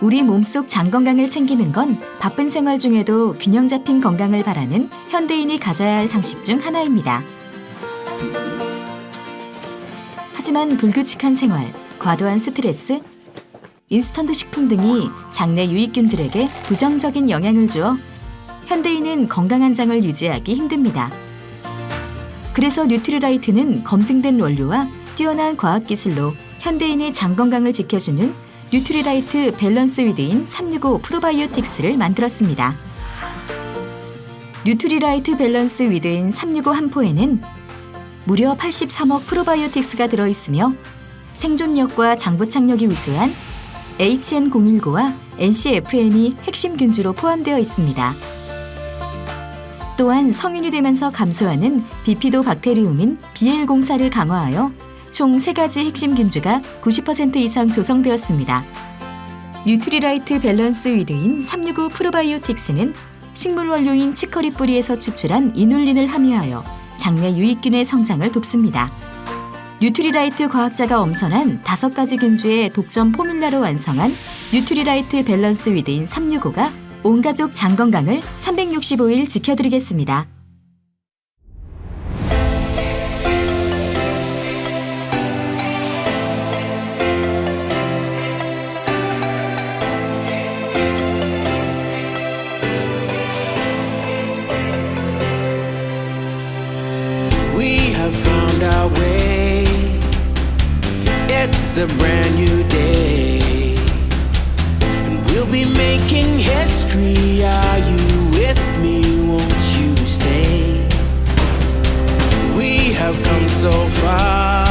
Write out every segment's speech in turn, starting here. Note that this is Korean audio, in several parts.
우리 몸속 장 건강을 챙기는 건 바쁜 생활 중에도 균형 잡힌 건강을 바라는 현대인이 가져야 할 상식 중 하나입니다. 하지만 불규칙한 생활, 과도한 스트레스, 인스턴트 식품 등이 장내 유익균들에게 부정적인 영향을 주어 현대인은 건강한 장을 유지하기 힘듭니다. 그래서 뉴트리라이트는 검증된 원료와 뛰어난 과학기술로 현대인의 장 건강을 지켜주는 뉴트리라이트 밸런스 위드인 365 프로바이오틱스를 만들었습니다. 뉴트리라이트 밸런스 위드인 365 한 포에는 무려 83억 프로바이오틱스가 들어있으며 생존력과 장부착력이 우수한 HN019와 NCFM이 핵심 균주로 포함되어 있습니다. 또한 성인이 되면서 감소하는 비피도 박테리움인 BL04를 강화하여 총 3가지 핵심 균주가 90% 이상 조성되었습니다. 뉴트리라이트 밸런스 위드인 365 프로바이오틱스는 식물 원료인 치커리 뿌리에서 추출한 이눌린을 함유하여 장내 유익균의 성장을 돕습니다. 뉴트리라이트 과학자가 엄선한 5가지 균주의 독점 포뮬라로 완성한 뉴트리라이트 밸런스 위드인 365가 온 가족 장 건강을 365일 지켜드리겠습니다. We have found our way. It's a brand new day, and we'll be making history. Are you with me? Won't you stay? We have come so far.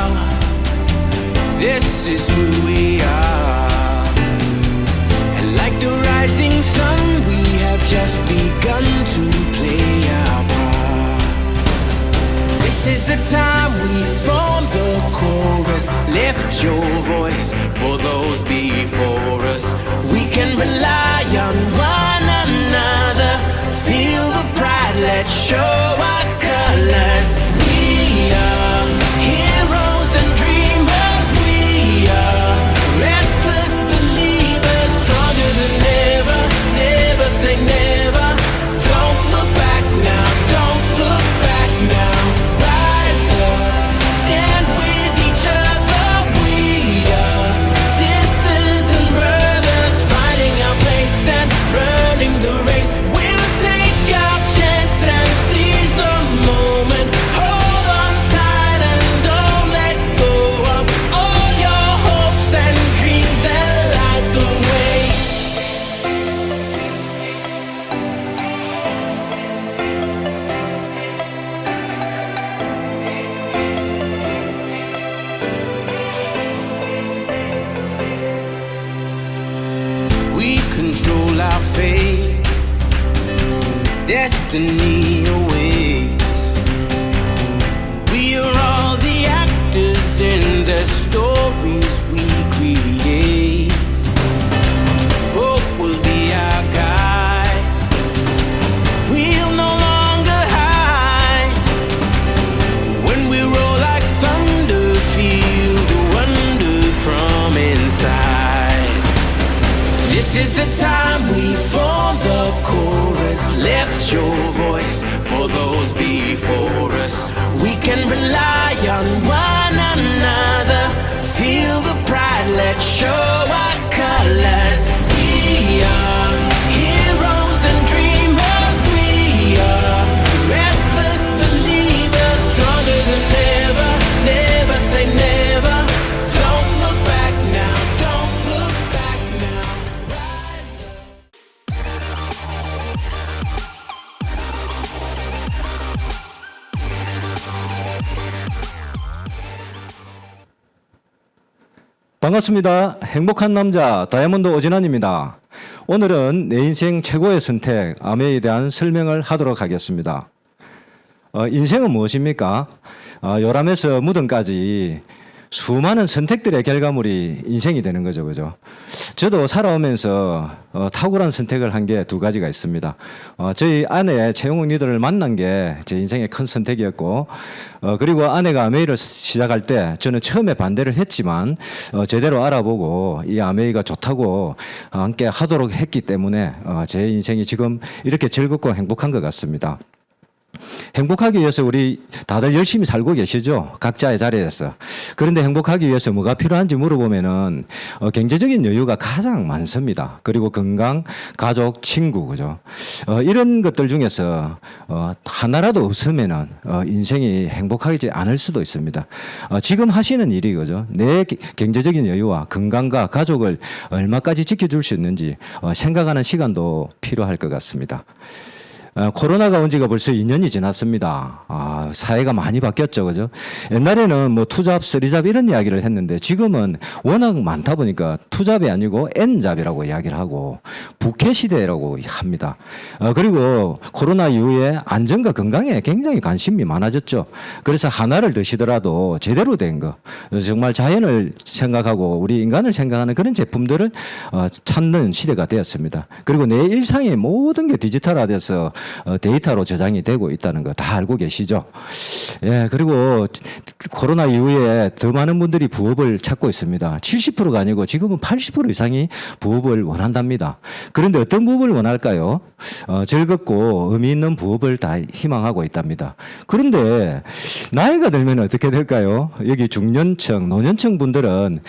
This is who we are, and like the rising sun, we have just begun to play our part. This is the time we form the chorus. Lift your voice for those before us. We can rely on one another. Feel the pride, let's show our colors. We are heroes and dreamers. We are restless believers. Stronger than ever, never say never. Don't look back now, don't look back now. Rise up, stand with each other. We are sisters and brothers, fighting our place and running the race. We'll take our chance and seize the moment. Hold on tight and don't let go of all your hopes and dreams that light the way. We control our fate. Destiny awaits. We are all the actors in the stories we create. Hope will be our guide. We'll no longer hide. When we roll like thunder, feel the wonder from inside. This is the time we form the chorus. Lift your voice for those before us. We can rely on one another. Feel the pride, let's show our colors. We are heroes and dreamers. We are restless believers. Stronger than ever, never say never. Don't look back now, don't look back now. Rise up. 반갑습니다. 행복한 남자 다이아몬드 오진환입니다. 오늘은 내 인생 최고의 선택 아메에 대한 설명을 하도록 하겠습니다. 인생은 무엇입니까? 요람에서 무덤까지 수많은 선택들의 결과물이 인생이 되는 거죠, 그죠? 저도 살아오면서 탁월한 선택을 한 게 두 가지가 있습니다. 저희 아내 최영욱 리더를 만난 게 제 인생의 큰 선택이었고, 그리고 아내가 아메이를 시작할 때 저는 처음에 반대를 했지만 제대로 알아보고 이 아메이가 좋다고 함께 하도록 했기 때문에 제 인생이 지금 이렇게 즐겁고 행복한 것 같습니다. 행복하기 위해서 우리 다들 열심히 살고 계시죠? 각자의 자리에서. 그런데 행복하기 위해서 뭐가 필요한지 물어보면은 경제적인 여유가 가장 많습니다. 그리고 건강, 가족, 친구, 그죠? 이런 것들 중에서 하나라도 없으면은 인생이 행복하지 않을 수도 있습니다. 지금 하시는 일이 그죠? 내 경제적인 여유와 건강과 가족을 얼마까지 지켜줄 수 있는지 생각하는 시간도 필요할 것 같습니다. 코로나가 온 지가 벌써 2년이 지났습니다. 사회가 많이 바뀌었죠, 그죠? 옛날에는 뭐 투잡, 쓰리잡 이런 이야기를 했는데 지금은 워낙 많다 보니까 투잡이 아니고 N잡이라고 이야기를 하고 부캐 시대라고 합니다. 그리고 코로나 이후에 안전과 건강에 굉장히 관심이 많아졌죠. 그래서 하나를 드시더라도 제대로 된 거, 정말 자연을 생각하고 우리 인간을 생각하는 그런 제품들을 찾는 시대가 되었습니다. 그리고 내 일상의 모든 게 디지털화돼서 데이터로 저장이 되고 있다는 거 다 알고 계시죠? 예, 그리고 코로나 이후에 더 많은 분들이 부업을 찾고 있습니다. 70%가 아니고 지금은 80% 이상이 부업을 원한답니다. 그런데 어떤 부업을 원할까요? 즐겁고 의미 있는 부업을 다 희망하고 있답니다. 그런데 나이가 들면 어떻게 될까요? 여기 중년층, 노년층 분들은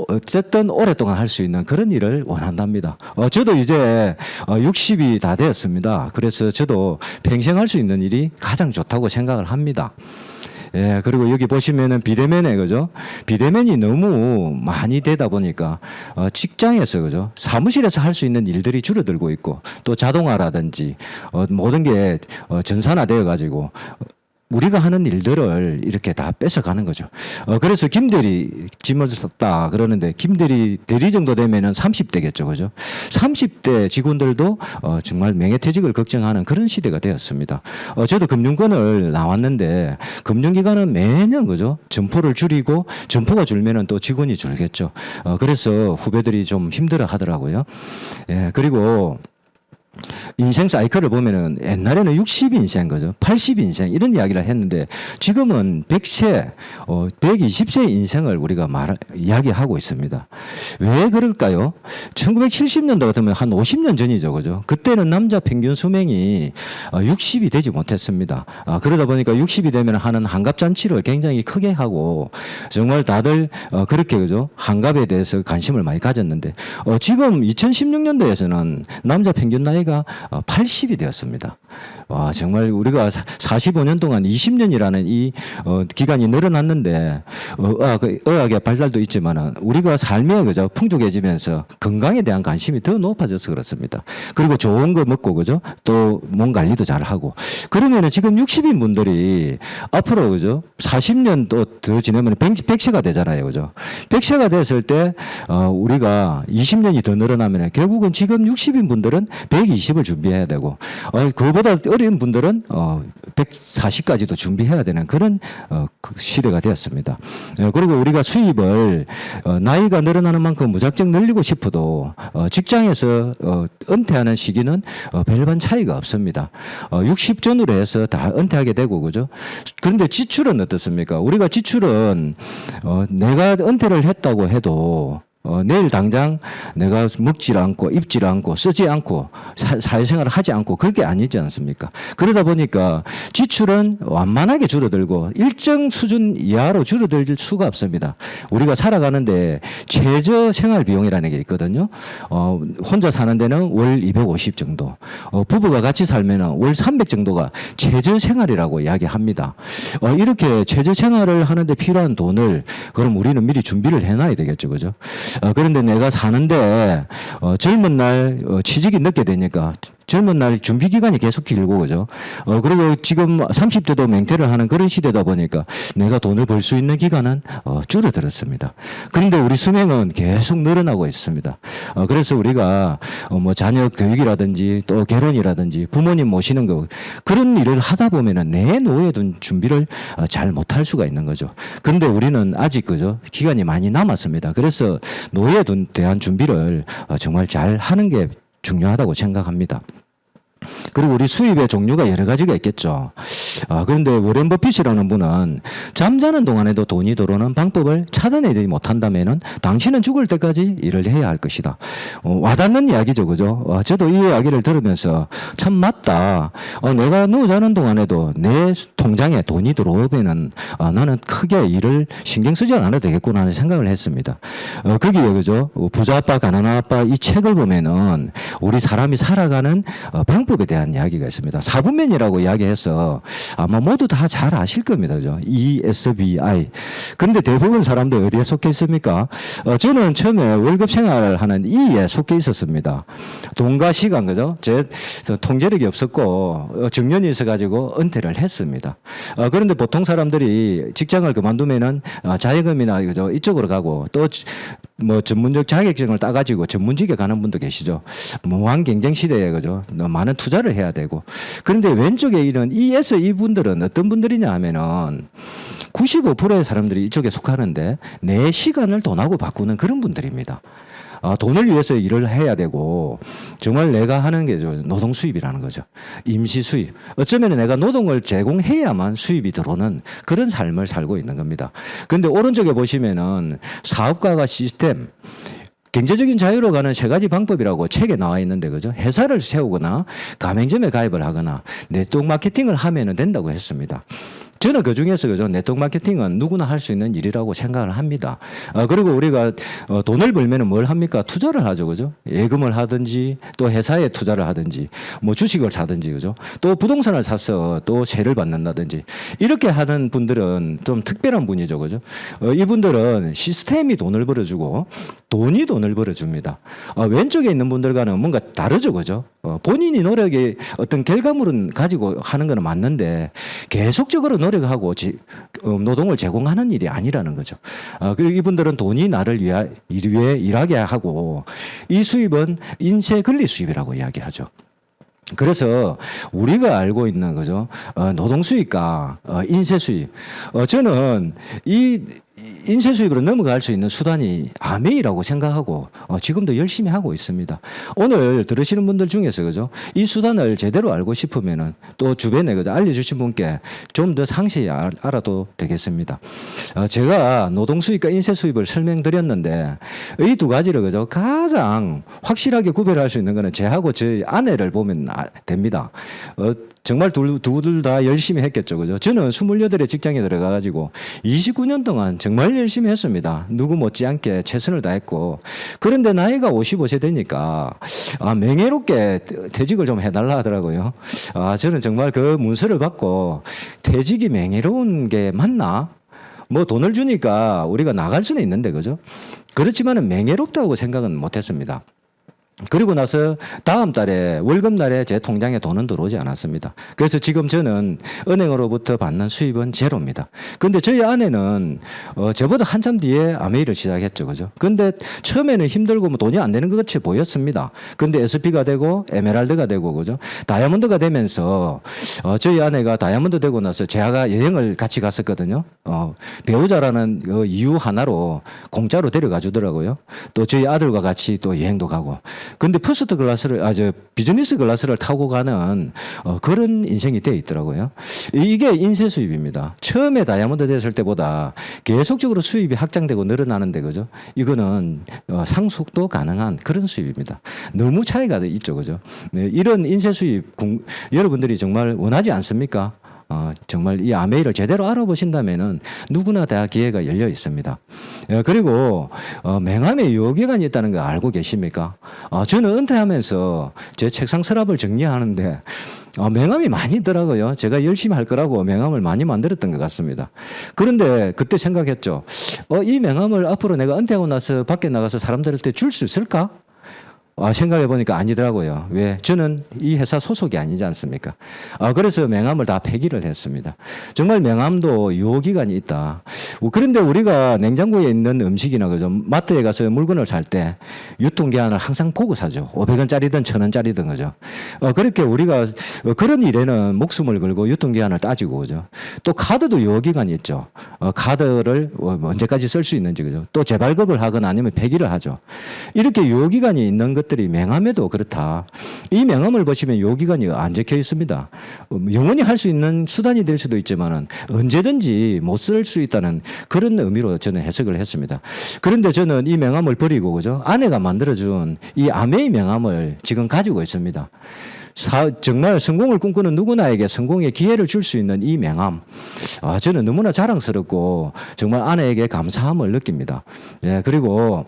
어쨌든 오랫동안 할 수 있는 그런 일을 원한답니다. 저도 이제 60이 다 되었습니다. 그래서 저도 평생 할 수 있는 일이 가장 좋다고 생각을 합니다. 예, 그리고 여기 보시면은 비대면에, 그죠? 비대면이 너무 많이 되다 보니까, 직장에서, 그죠? 사무실에서 할 수 있는 일들이 줄어들고 있고, 또 자동화라든지, 모든 게 전산화되어 가지고, 우리가 하는 일들을 이렇게 다 뺏어가는 거죠. 그래서 김대리 짐을 썼다 그러는데 김대리 대리 정도 되면은 30대겠죠. 그죠? 30대 직원들도 정말 명예퇴직을 걱정하는 그런 시대가 되었습니다. 저도 금융권을 나왔는데 금융기관은 매년 그죠? 점포를 줄이고 점포가 줄면은 또 직원이 줄겠죠. 그래서 후배들이 좀 힘들어 하더라고요. 예, 그리고 인생 사이클을 보면은 옛날에는 60인생 거죠. 80인생 이런 이야기를 했는데 지금은 100세, 120세 인생을 우리가 이야기하고 있습니다. 왜 그럴까요? 1970년도 같으면 한 50년 전이죠. 그죠? 그때는 남자 평균 수명이 60이 되지 못했습니다. 그러다 보니까 60이 되면 하는 환갑잔치를 굉장히 크게 하고 정말 다들 그렇게 그죠? 환갑에 대해서 관심을 많이 가졌는데 지금 2016년도에서는 남자 평균 나이가 80이 되었습니다. 와, 정말 우리가 45년 동안 20년이라는 이 기간이 늘어났는데 의학의 발달도 있지만 우리가 삶의 그죠 풍족해지면서 건강에 대한 관심이 더 높아져서 그렇습니다. 그리고 좋은 거 먹고 그죠 또 몸 관리도 잘 하고 그러면은 지금 60인 분들이 앞으로 그죠 40년 또 더 지나면 100세가 되잖아요, 그죠? 100세가 됐을 때 우리가 20년이 더 늘어나면 결국은 지금 60인 분들은 120을 준비해야 되고 그보다 어린 분들은 140까지도 준비해야 되는 그런 그 시대가 되었습니다. 그리고 우리가 수입을 나이가 늘어나는 만큼 무작정 늘리고 싶어도 직장에서 은퇴하는 시기는 별반 차이가 없습니다. 60 전후로 해서 다 은퇴하게 되고 그죠? 그런데 지출은 어떻습니까? 우리가 지출은 내가 은퇴를 했다고 해도 내일 당장 내가 먹질 않고 입질 않고 쓰지 않고 사회생활을 하지 않고 그게 아니지 않습니까? 그러다 보니까 지출은 완만하게 줄어들고 일정 수준 이하로 줄어들 수가 없습니다. 우리가 살아가는데 최저 생활 비용이라는 게 있거든요. 혼자 사는 데는 월 250 정도, 부부가 같이 살면 월 300 정도가 최저 생활이라고 이야기합니다. 이렇게 최저 생활을 하는데 필요한 돈을 그럼 우리는 미리 준비를 해놔야 되겠죠, 그죠? 그런데 내가 사는데 젊은 날 취직이 늦게 되니까 젊은 날 준비 기간이 계속 길고 그죠. 그리고 지금 30대도 맹퇴를 하는 그런 시대다 보니까 내가 돈을 벌 수 있는 기간은 줄어들었습니다. 그런데 우리 수명은 계속 늘어나고 있습니다. 그래서 우리가 뭐 자녀 교육이라든지 또 결혼이라든지 부모님 모시는 거 그런 일을 하다 보면은 내 노후에 둔 준비를 잘 못할 수가 있는 거죠. 그런데 우리는 아직 그죠 기간이 많이 남았습니다. 그래서 노후에 대한 준비를 정말 잘 하는 게 중요하다고 생각합니다. 그리고 우리 수입의 종류가 여러 가지가 있겠죠. 그런데 워렌 버핏이라는 분은 잠자는 동안에도 돈이 들어오는 방법을 찾아내지 못한다면은 당신은 죽을 때까지 일을 해야 할 것이다. 와닿는 이야기죠, 그죠? 저도 이 이야기를 들으면서 참 맞다. 내가 누워 자는 동안에도 내 통장에 돈이 들어오면은 나는 크게 일을 신경 쓰지 않아도 되겠구나 하는 생각을 했습니다. 거기에 그죠? 부자 아빠, 가난한 아빠 이 책을 보면은 우리 사람이 살아가는 방법에 대한 이야기가 있습니다. 사분면이라고 이야기해서 아마 모두 다 잘 아실 겁니다. 그죠? ESBI. 근데 대부분 사람들 어디에 속해 있습니까? 저는 처음에 월급 생활을 하는 E에 속해 있었습니다. 돈과 시간, 그죠? 제 통제력이 없었고, 정년이 있어가지고 은퇴를 했습니다. 그런데 보통 사람들이 직장을 그만두면은 자영업이나 그죠? 이쪽으로 가고 또 뭐 전문적 자격증을 따가지고 전문직에 가는 분도 계시죠. 무한 경쟁 시대에 그죠. 많은 투자를 해야 되고. 그런데 왼쪽에 이런 E에서 이분들은 어떤 분들이냐 하면은 95%의 사람들이 이쪽에 속하는데 내 시간을 돈하고 바꾸는 그런 분들입니다. 돈을 위해서 일을 해야 되고 정말 내가 하는 게 노동 수입이라는 거죠. 임시 수입. 어쩌면 내가 노동을 제공해야만 수입이 들어오는 그런 삶을 살고 있는 겁니다. 그런데 오른쪽에 보시면은 사업가가 시스템 경제적인 자유로 가는 세 가지 방법이라고 책에 나와 있는데 그죠? 회사를 세우거나 가맹점에 가입을 하거나 네트워크 마케팅을 하면 된다고 했습니다. 저는 그 중에서 그죠 네트워크 마케팅은 누구나 할 수 있는 일이라고 생각을 합니다. 그리고 우리가 돈을 벌면은 뭘 합니까? 투자를 하죠, 그죠? 예금을 하든지 또 회사에 투자를 하든지 뭐 주식을 사든지 그죠? 또 부동산을 사서 또 세를 받는다든지 이렇게 하는 분들은 좀 특별한 분이죠, 그죠? 이분들은 시스템이 돈을 벌어주고 돈이 돈을 벌어줍니다. 왼쪽에 있는 분들과는 뭔가 다르죠, 그죠? 본인이 노력의 어떤 결과물은 가지고 하는 건 맞는데 계속적으로 노력하고 노동을 제공하는 일이 아니라는 거죠. 그리고 이분들은 돈이 나를 위해 일하게 하고 이 수입은 인쇄 권리 수입이라고 이야기하죠. 그래서 우리가 알고 있는 거죠. 노동 수입과 인쇄 수입. 저는 이 인쇄 수입으로 넘어갈 수 있는 수단이 아메이라고 생각하고 지금도 열심히 하고 있습니다. 오늘 들으시는 분들 중에서 그죠? 이 수단을 제대로 알고 싶으면은 또 주변에 그죠? 알려주신 분께 좀 더 상세히 알아도 되겠습니다. 제가 노동 수입과 인쇄 수입을 설명드렸는데 이 두 가지를 그죠? 가장 확실하게 구별할 수 있는 거는 제하고 저희 아내를 보면 됩니다. 정말 두들 다 열심히 했겠죠. 그죠? 저는 28의 직장에 들어가가지고 29년 동안 정말 열심히 했습니다. 누구 못지않게 최선을 다했고. 그런데 나이가 55세 되니까 명예롭게 퇴직을 좀 해달라 하더라고요. 저는 정말 그 문서를 받고 퇴직이 명예로운 게 맞나? 뭐 돈을 주니까 우리가 나갈 수는 있는데 그죠? 그렇지만은 명예롭다고 생각은 못했습니다. 그리고 나서 다음 달에 월급날에 제 통장에 돈은 들어오지 않았습니다. 그래서 지금 저는 은행으로부터 받는 수입은 제로입니다. 근데 저희 아내는 저보다 한참 뒤에 아메이를 시작했죠. 그죠? 근데 처음에는 힘들고 뭐 돈이 안 되는 것 같이 보였습니다. 근데 SP가 되고 에메랄드가 되고 그죠? 다이아몬드가 되면서 저희 아내가 다이아몬드 되고 나서 제가 여행을 같이 갔었거든요. 배우자라는 이유 하나로 공짜로 데려가 주더라고요. 또 저희 아들과 같이 또 여행도 가고. 근데 퍼스트 클래스를 비즈니스 클래스를 타고 가는 그런 인생이 돼 있더라고요. 이게 인쇄 수입입니다. 처음에 다이아몬드 됐을 때보다 계속적으로 수입이 확장되고 늘어나는데 그죠? 이거는 상속도 가능한 그런 수입입니다. 너무 차이가 있죠, 그죠? 네, 이런 인쇄 수입 여러분들이 정말 원하지 않습니까? 정말 이 아메이를 제대로 알아보신다면은 누구나 다 기회가 열려 있습니다. 그리고 맹함의 유효기간이 있다는 거 알고 계십니까? 저는 은퇴하면서 제 책상 서랍을 정리하는데 맹함이 많이 있더라고요. 제가 열심히 할 거라고 맹함을 많이 만들었던 것 같습니다. 그런데 그때 생각했죠. 이 맹함을 앞으로 내가 은퇴하고 나서 밖에 나가서 사람들한테 줄 수 있을까? 생각해 보니까 아니더라고요. 왜? 저는 이 회사 소속이 아니지 않습니까? 그래서 명함을 다 폐기를 했습니다. 정말 명함도 유효기간이 있다. 그런데 우리가 냉장고에 있는 음식이나 그죠? 마트에 가서 물건을 살 때 유통기한을 항상 보고 사죠. 500원짜리든 1000원짜리든 그죠? 그렇게 우리가 그런 일에는 목숨을 걸고 유통기한을 따지고 그죠? 또 카드도 유효기간이 있죠. 카드를 언제까지 쓸 수 있는지 그죠? 또 재발급을 하거나 아니면 폐기를 하죠. 이렇게 유효기간이 있는 것들이 명함에도 그렇다. 이 명함을 보시면 유효기간이 안 적혀 있습니다. 영원히 할 수 있는 수단이 될 수도 있지만은 언제든지 못 쓸 수 있다는 그런 의미로 저는 해석을 했습니다. 그런데 저는 이 명함을 버리고 그죠? 아내가 만들어준 이 아메이 명함을 지금 가지고 있습니다. 정말 성공을 꿈꾸는 누구나에게 성공의 기회를 줄 수 있는 이 명함, 저는 너무나 자랑스럽고 정말 아내에게 감사함을 느낍니다. 예, 그리고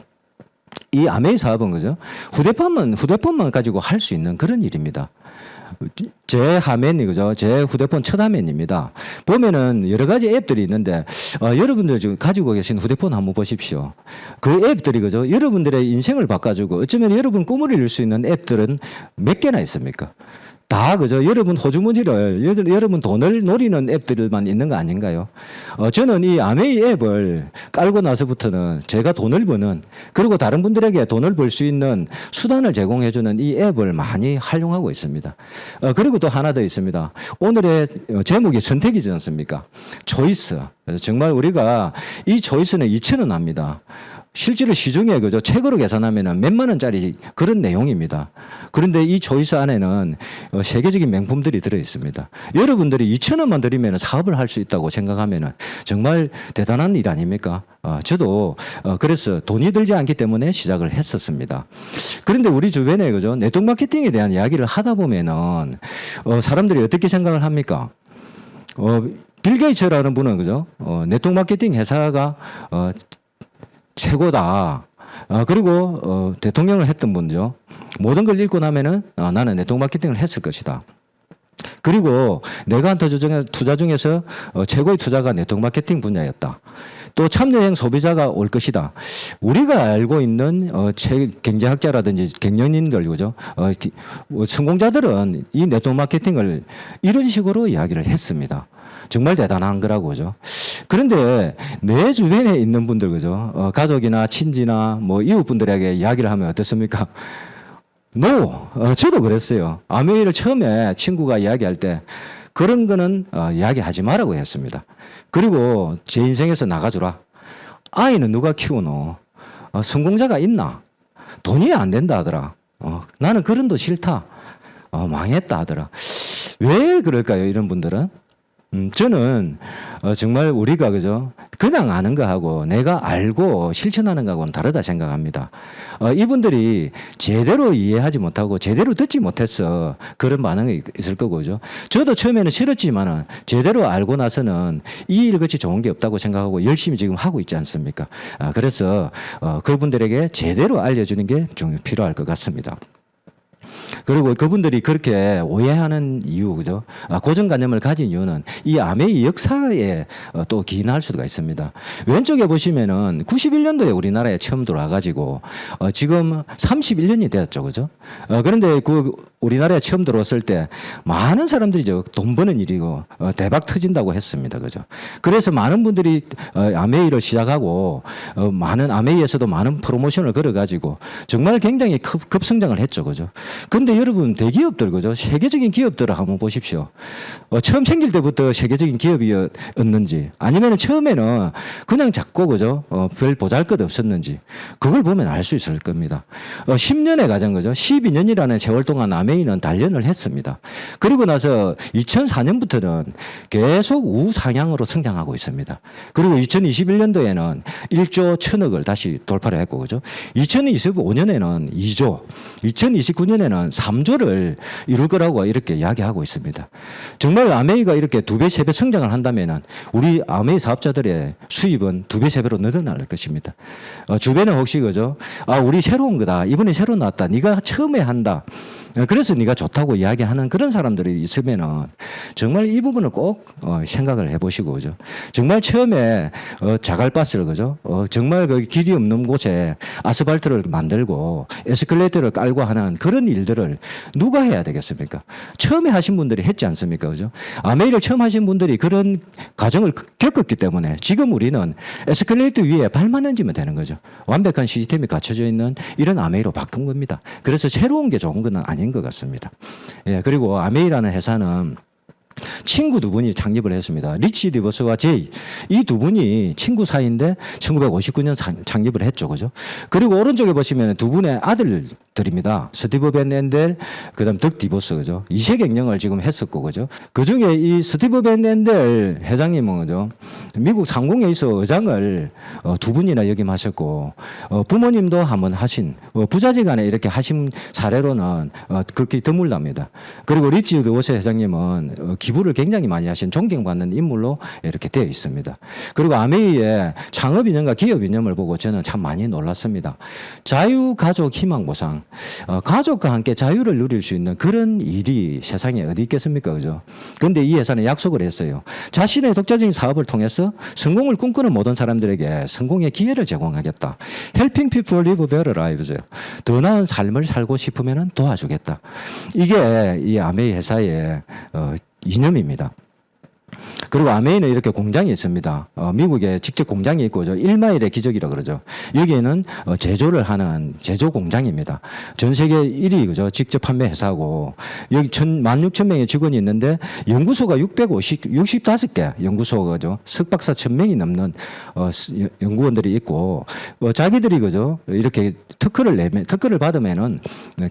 이 아메이 사업은 그죠? 휴대폰만 가지고 할 수 있는 그런 일입니다. 제 화면이 그죠? 제 휴대폰 첫 화면입니다. 보면은 여러 가지 앱들이 있는데 여러분들 지금 가지고 계신 휴대폰 한번 보십시오. 그 앱들이 그죠? 여러분들의 인생을 바꿔주고 어쩌면 여러분 꿈을 이룰 수 있는 앱들은 몇 개나 있습니까? 다 그죠? 여러분 호주머니를 여러분 돈을 노리는 앱들만 있는 거 아닌가요? 저는 이 아메이 앱을 깔고 나서부터는 제가 돈을 버는 그리고 다른 분들에게 돈을 벌 수 있는 수단을 제공해주는 이 앱을 많이 활용하고 있습니다. 그리고 또 하나 더 있습니다. 오늘의 제목이 선택이지 않습니까? 초이스. 정말 우리가 이 초이스는 2,000원 합니다. 실제로 시중에 그죠? 책으로 계산하면은 몇만 원짜리 그런 내용입니다. 그런데 이 초이스 안에는 세계적인 명품들이 들어 있습니다. 여러분들이 2,000원만 들이면 사업을 할 수 있다고 생각하면은 정말 대단한 일 아닙니까? 저도 그래서 돈이 들지 않기 때문에 시작을 했었습니다. 그런데 우리 주변에 그죠? 네트워크 마케팅에 대한 이야기를 하다 보면은 사람들이 어떻게 생각을 합니까? 빌 게이츠라는 분은 그죠? 네트워크 마케팅 회사가 최고다. 그리고 대통령을 했던 분이죠. 모든 걸 읽고 나면은 나는 네트워크 마케팅을 했을 것이다. 그리고 내가 한 투자 중에서 최고의 투자가 네트워크 마케팅 분야였다. 또 참여형 소비자가 올 것이다. 우리가 알고 있는 경제학자라든지 경영인들 그죠? 성공자들은 이 네트워크 마케팅을 이런 식으로 이야기를 했습니다. 정말 대단한 거라고 그죠. 그런데 내 주변에 있는 분들 그죠. 가족이나 친지나 뭐 이웃분들에게 이야기를 하면 어떻습니까? 저도 그랬어요. 아메이를 처음에 친구가 이야기할 때 그런 거는 이야기하지 말라고 했습니다. 그리고 제 인생에서 나가주라. 아이는 누가 키우노? 성공자가 있나? 돈이 안 된다 하더라. 나는 그런 도 싫다. 망했다 하더라. 왜 그럴까요? 이런 분들은? 저는 정말 우리가 그죠 그냥 아는 거하고 내가 알고 실천하는 거하고는 다르다 생각합니다. 이분들이 제대로 이해하지 못하고 제대로 듣지 못해서 그런 반응이 있을 거고 그죠. 저도 처음에는 싫었지만은 제대로 알고 나서는 이 일같이 좋은 게 없다고 생각하고 열심히 지금 하고 있지 않습니까? 그래서 그분들에게 제대로 알려주는 게 좀 필요할 것 같습니다. 그리고 그분들이 그렇게 오해하는 이유, 그죠? 고정관념을 가진 이유는 이 아메이 역사에 또 기인할 수가 있습니다. 왼쪽에 보시면은 91년도에 우리나라에 처음 들어와가지고 지금 31년이 되었죠, 그죠? 그런데 그 우리나라에 처음 들어왔을 때 많은 사람들이 돈 버는 일이고 대박 터진다고 했습니다, 그죠? 그래서 많은 분들이 아메이를 시작하고 많은 아메이에서도 많은 프로모션을 걸어가지고 정말 굉장히 급성장을 했죠, 그죠? 근데 여러분 대기업들 그죠? 세계적인 기업들을 한번 보십시오. 처음 생길 때부터 세계적인 기업이었는지 아니면 처음에는 그냥 작고 그죠? 별 보잘것 없었는지 그걸 보면 알 수 있을 겁니다. 10년의 과정 그죠? 12년이라는 세월 동안 아메이는 단련을 했습니다. 그리고 나서 2004년부터는 계속 우상향으로 성장하고 있습니다. 그리고 2021년도에는 1조 1,000억을 다시 돌파를 했고 그죠? 2025년에는 2조, 2029년에는 3조를 이룰 거라고 이렇게 이야기하고 있습니다. 정말 아메이가 이렇게 2배, 3배 성장을 한다면은 우리 아메이 사업자들의 수입은 2배, 3배로 늘어날 것입니다. 주변에 혹시 그죠? 우리 새로운 거다. 이번에 새로 나왔다. 네가 처음에 한다. 그래서 네가 좋다고 이야기하는 그런 사람들이 있으면은 정말 이 부분을 꼭 생각을 해보시고 그죠. 정말 처음에 자갈밭을 그죠. 정말 그 길이 없는 곳에 아스팔트를 만들고 에스컬레이터를 깔고 하는 그런 일들을 누가 해야 되겠습니까? 처음에 하신 분들이 했지 않습니까, 그죠? 아메이를 처음 하신 분들이 그런 과정을 겪었기 때문에 지금 우리는 에스컬레이터 위에 발만 얹으면 되는 거죠. 완벽한 시스템이 갖춰져 있는 이런 아메이로 바꾼 겁니다. 그래서 새로운 게 좋은 건 아닌 것 같습니다. 예, 그리고 아메이라는 회사는 친구 두 분이 창립을 했습니다. 리치 디버스와 제이. 이 두 분이 친구 사이인데 1959년 창립을 했죠. 그죠? 그리고 오른쪽에 보시면 두 분의 아들들입니다. 스티브 벤 앤델, 그 다음 덕 디버스. 그죠? 이세 경영을 지금 했었고, 그죠? 그 중에 이 스티브 벤 앤델 회장님은, 그죠? 미국 상공에 있어 의장을 두 분이나 역임하셨고, 부모님도 한번 하신, 부자지간에 이렇게 하신 사례로는 극히 드물답니다. 그리고 리치 디버스 회장님은 기부를 굉장히 많이 하신 존경받는 인물로 이렇게 되어 있습니다. 그리고 아메이의 창업 이념과 기업 이념을 보고 저는 참 많이 놀랐습니다. 자유, 가족, 희망, 보상. 가족과 함께 자유를 누릴 수 있는 그런 일이 세상에 어디 있겠습니까? 그죠? 그런데 이 회사는 약속을 했어요. 자신의 독자적인 사업을 통해서 성공을 꿈꾸는 모든 사람들에게 성공의 기회를 제공하겠다. Helping people live better lives. 더 나은 삶을 살고 싶으면 도와주겠다. 이게 이 아메이 회사의 이념입니다. 그리고 아메이는 이렇게 공장이 있습니다. 미국에 직접 공장이 있고 1마일의 기적이라 그러죠. 여기에는 제조를 하는 제조 공장입니다. 전 세계 1위 그죠. 직접 판매 회사고 여기 16,000명의 직원이 있는데 연구소가 65개 연구소가 그죠. 석박사 1,000명이 넘는 연구원들이 있고 자기들이 그죠. 이렇게 특허를 받으면은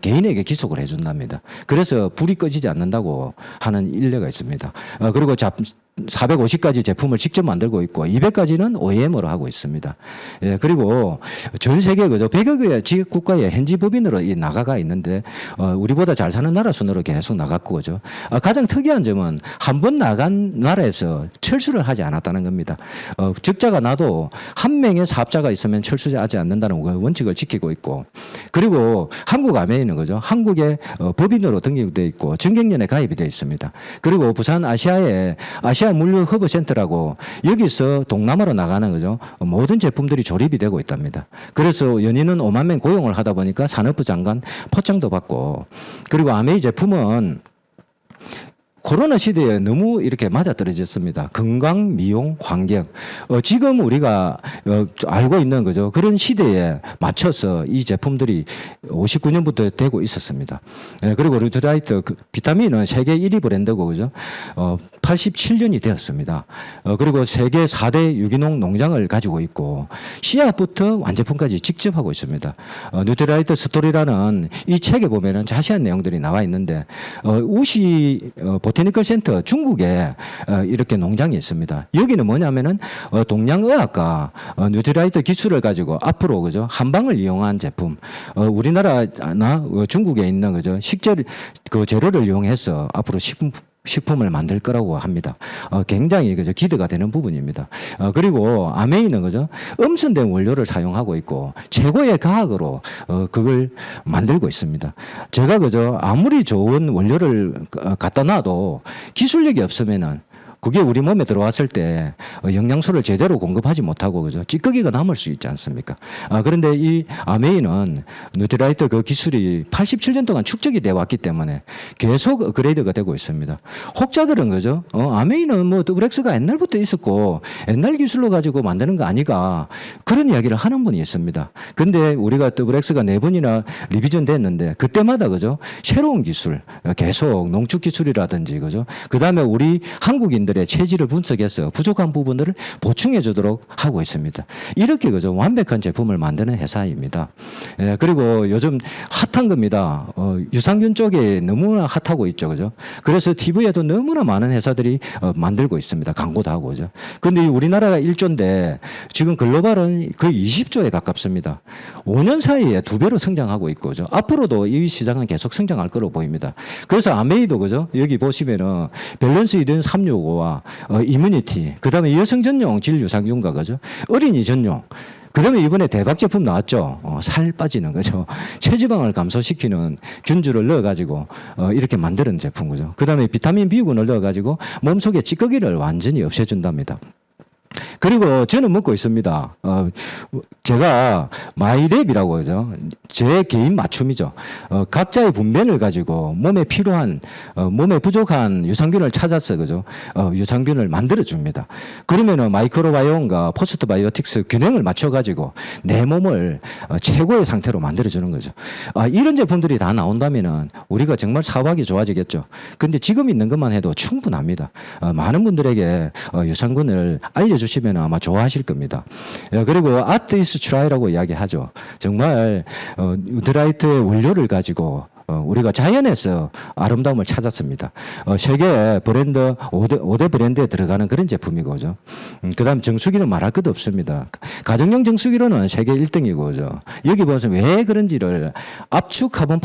개인에게 기속을 해준답니다. 그래서 불이 꺼지지 않는다고 하는 일례가 있습니다. 그리고 450가지 제품을 직접 만들고 있고 200가지는 OEM으로 하고 있습니다. 예, 그리고 전 세계 그죠 100여 개의 지역 국가의 현지 법인으로 나가가 있는데 우리보다 잘 사는 나라 순으로 계속 나갔고 그죠. 가장 특이한 점은 한 번 나간 나라에서 철수를 하지 않았다는 겁니다. 적자가 나도 한 명의 사업자가 있으면 철수하지 않는다는 원칙을 지키고 있고 그리고 한국 아메이는 그죠 한국의 법인으로 등록되어 있고 정경련에 가입이 되어 있습니다. 그리고 부산 아시아 물류 허브 센터라고 여기서 동남아로 나가는 거죠. 모든 제품들이 조립이 되고 있답니다. 그래서 연인은 5만 명 고용을 하다 보니까 산업부 장관 포장도 받고 그리고 아메이 제품은 코로나 시대에 너무 이렇게 맞아떨어졌습니다. 건강, 미용, 환경. 지금 우리가 알고 있는 거죠. 그런 시대에 맞춰서 이 제품들이 59년부터 되고 있었습니다. 그리고 루트라이트 비타민은 세계 1위 브랜드고 그죠. 87년이 되었습니다. 그리고 세계 4대 유기농 농장을 가지고 있고 씨앗부터 완제품까지 직접 하고 있습니다. 뉴트라이트 스토리라는 이 책에 보면은 자세한 내용들이 나와 있는데 우시 보테니컬 센터 중국에 이렇게 농장이 있습니다. 여기는 뭐냐면은 동양의학과 뉴트라이트 기술을 가지고 앞으로 그죠 한방을 이용한 제품 우리나라나 중국에 있는 그죠 식재 그 재료를 이용해서 앞으로 식품을 만들 거라고 합니다. 굉장히 그죠 기대가 되는 부분입니다. 그리고 아메이는 그죠 엄선된 원료를 사용하고 있고 최고의 과학으로 그걸 만들고 있습니다. 제가 그죠 아무리 좋은 원료를 갖다 놔도 기술력이 없으면은 그게 우리 몸에 들어왔을 때 영양소를 제대로 공급하지 못하고 그죠 찌꺼기가 남을 수 있지 않습니까? 그런데 이 아메이는 뉴트라이트 그 기술이 87년 동안 축적이 되어 왔기 때문에 계속 업그레이드가 되고 있습니다. 혹자들은 그죠 아메이는 뭐 더블엑스가 옛날부터 있었고 옛날 기술로 가지고 만드는 거 아니가 그런 이야기를 하는 분이 있습니다. 근데 우리가 더블엑스가 4번이나 리비전 됐는데 그때마다 그죠 새로운 기술 계속 농축 기술이라든지 그죠 그다음에 우리 한국인 들의 체질을 분석해서 부족한 부분들을 보충해 주도록 하고 있습니다. 이렇게 그죠 완벽한 제품을 만드는 회사입니다. 그리고 요즘 핫한 겁니다. 유산균 쪽에 너무나 핫하고 있죠, 그죠? 그래서 TV에도 너무나 많은 회사들이 만들고 있습니다. 광고도 하고 그죠. 그런데 우리나라가 1조인데 지금 글로벌은 거의 20조에 가깝습니다. 5년 사이에 2배로 성장하고 있고 그죠. 앞으로도 이 시장은 계속 성장할 거로 보입니다. 그래서 아메이도 그죠 여기 보시면은 밸런스 이든 365 와 이뮤니티, 그다음에 여성 전용 질 유산균과 그죠 어린이 전용, 그러면 이번에 대박 제품 나왔죠. 살 빠지는 거죠. 체지방을 감소시키는 균주를 넣어가지고 이렇게 만드는 제품 거죠. 그 다음에 비타민 B군을 넣어가지고 몸속에 찌꺼기를 완전히 없애준답니다. 그리고 저는 먹고 있습니다. 제가 마이랩이라고 하죠. 제 개인 맞춤이죠. 각자의 분변을 가지고 몸에 필요한, 몸에 부족한 유산균을 찾아서, 그죠? 유산균을 만들어줍니다. 그러면은 마이크로바이옴과 포스트바이오틱스 균형을 맞춰가지고 내 몸을 최고의 상태로 만들어주는 거죠. 이런 제품들이 다 나온다면은 우리가 정말 사업하기 좋아지겠죠. 근데 지금 있는 것만 해도 충분합니다. 많은 분들에게 유산균을 알려주시면 아마 좋아하실 겁니다. 그리고 Art is try라고 이야기하죠. 정말 뉴트라이트의 원료를 가지고 우리가 자연에서 아름다움을 찾았습니다. 세계 브랜드 5대 브랜드에 들어가는 그런 제품이고죠. 그다음 정수기는 말할 것도 없습니다. 가정용 정수기로는 세계 1등이고죠. 여기 보면서 왜 그런지를 압축 카본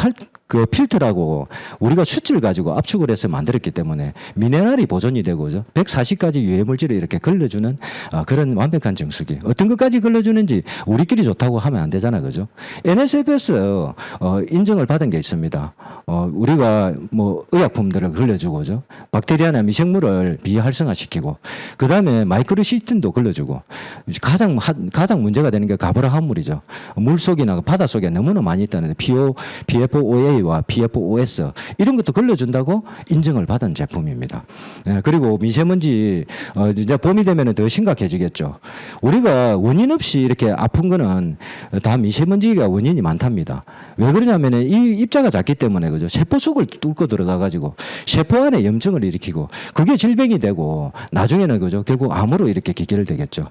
그 필터라고 우리가 수치를 가지고 압축을 해서 만들었기 때문에 미네랄이 보존이 되고죠. 140가지 유해 물질을 이렇게 걸러주는 그런 완벽한 정수기. 어떤 것까지 걸러주는지 우리끼리 좋다고 하면 안 되잖아, 그죠? NSF에서 인정을 받은 게 있습니다. 우리가 뭐 의약품들을 걸러주고죠. 박테리아나 미생물을 비활성화시키고, 그 다음에 마이크로시틴도 걸러주고, 가장 문제가 되는 게 가브라 함물이죠. 물 속이나 바다 속에 너무나 많이 있다는데 PFOA와 PFOS 이런 것도 걸러준다고 인정을 받은 제품입니다. 그리고 미세먼지 이제 봄이 되면 더 심각해지겠죠. 우리가 원인 없이 이렇게 아픈 거는 다 미세먼지가 원인이 많답니다. 왜 그러냐면은 이 입자가 작기 때문에, 그죠? 세포 속을 뚫고 들어가 가지고 세포 안에 염증을 일으키고 그게 질병이 되고 나중에는, 그죠? 결국 암으로 이렇게 기결되겠죠.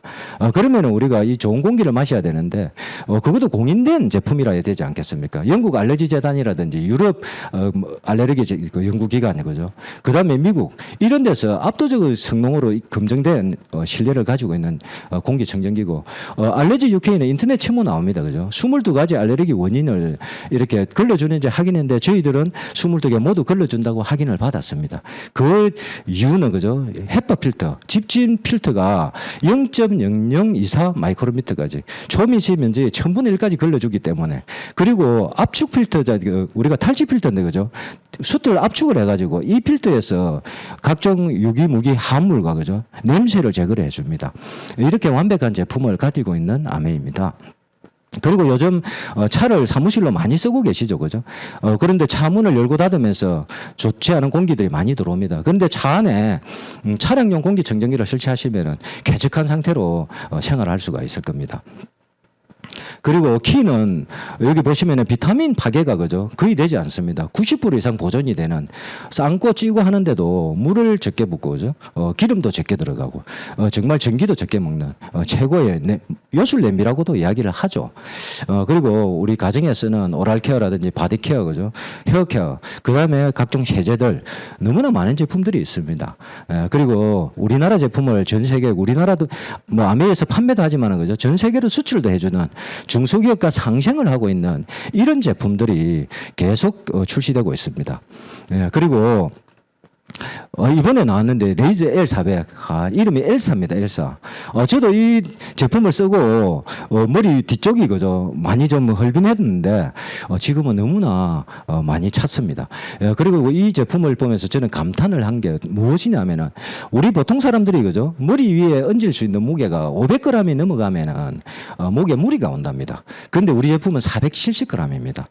그러면은 우리가 이 좋은 공기를 마셔야 되는데 그것도 공인된 제품이라 해야 되지 않겠습니까? 영국 알레르기 재단이라든지 유럽 알레르기 연구기관이, 그죠? 그 다음에 미국 이런 데서 압도적 성능으로 검증된 신뢰를 가지고 있는 공기청정기고, 알레르기 UK는 인터넷 치면 나옵니다, 그죠? 22가지 알레르기 원인을 이렇게 걸러주는지 확인했는데 저희들은 22개 모두 걸러준다고 확인을 받았습니다. 그 이유는, 그죠? 헤파 필터, 집진 필터가 0.0024 마이크로미터까지 초미세 면적의 1000분의 1까지 걸러주기 때문에, 그리고 압축 필터, 우리가 탈취 필터인데, 그죠? 숯을 압축을 해가지고 이 필터에서 각종 유기무기 화합물과, 그죠? 냄새를 제거를 해줍니다. 이렇게 완벽한 제품을 가지고 있는 아메입니다. 그리고 요즘 차를 사무실로 많이 쓰고 계시죠, 그죠? 그런데 차 문을 열고 닫으면서 좋지 않은 공기들이 많이 들어옵니다. 그런데 차 안에 차량용 공기청정기를 설치하시면은 쾌적한 상태로 생활할 수가 있을 겁니다. 그리고 키는 여기 보시면은 비타민 파괴가, 그죠? 거의 되지 않습니다. 90% 이상 보존이 되는, 삶고 찌고 하는데도 물을 적게 붓고, 그죠? 기름도 적게 들어가고, 정말 전기도 적게 먹는 최고의 요술 냄비라고도 이야기를 하죠. 그리고 우리 가정에 쓰는 오랄 케어라든지 바디 케어, 그죠? 헤어 케어, 그 다음에 각종 세제들 너무나 많은 제품들이 있습니다. 그리고 우리나라 제품을 전 세계, 우리나라도 뭐 아메리카에서 판매도 하지만은, 그죠? 전 세계로 수출도 해주는 중소기업과 상생을 하고 있는 이런 제품들이 계속 출시되고 있습니다. 그리고 이번에 나왔는데 레이저 L400, 이름이 엘사입니다. 엘사. 저도 이 제품을 쓰고 머리 뒤쪽이, 그죠? 많이 좀 헐빈했는데 지금은 너무나 많이 찼습니다. 그리고 이 제품을 보면서 저는 감탄을 한 게 무엇이냐면은, 우리 보통 사람들이, 그죠? 머리 위에 얹을 수 있는 무게가 500g이 넘어가면은 목에 무리가 온답니다. 근데 우리 제품은 470g입니다.